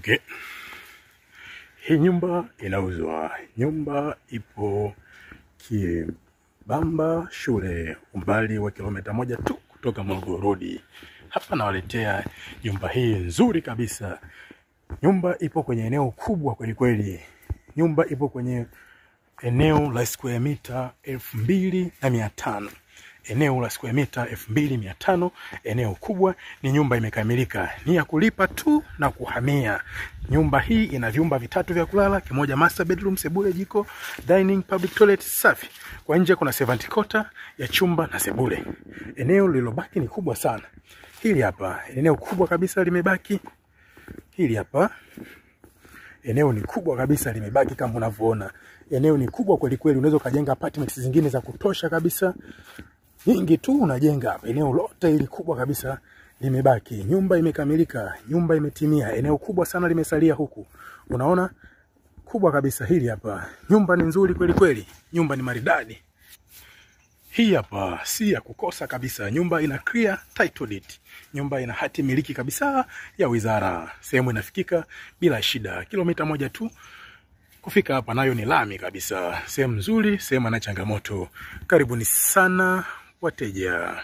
Okay. Hii nyumba inauzwa. Nyumba ipo Kibamba shule, umbali wa kilomita 1 tu kutoka Morogoro Road. Hapa nawaletea nyumba hii nzuri kabisa. Nyumba ipo kwenye eneo kubwa kweli kweli. Nyumba ipo kwenye eneo la square meter 2500. Eneo la square meter 2500, eneo kubwa. Ni nyumba imekamilika, ni ya kulipa tu na kuhamia. Nyumba hii ina vyumba vitatu vya kulala, kimoja master bedroom, sebule, jiko, dining, public toilet safi. Kwa nje kuna servant quarter ya chumba na sebule. Eneo lililobaki ni kubwa sana. Hili hapa eneo kubwa kabisa limebaki. Hili hapa eneo ni kubwa kabisa limebaki kama unavyoona. Eneo ni kubwa kweli kweli, unaweza kujenga apartments zingine za kutosha kabisa. Nyingi tu unajenga hapa. Eneo lote hili kubwa kabisa limebaki. Nyumba imekamilika, nyumba imetimia. Eneo kubwa sana limesalia huku. Unaona? Kubwa kabisa hili hapa. Nyumba ni nzuri kweli kweli. Nyumba ni maridadi. Hii hapa si ya kukosa kabisa. Nyumba ina clear title deed. Nyumba ina hati miliki kabisa ya wizara. Sehemu inafikika bila shida. Kilomita 1 tu kufika hapa, nayo ni lami kabisa. Sehemu nzuri, sehemu na changamoto. Karibuni sana wateja.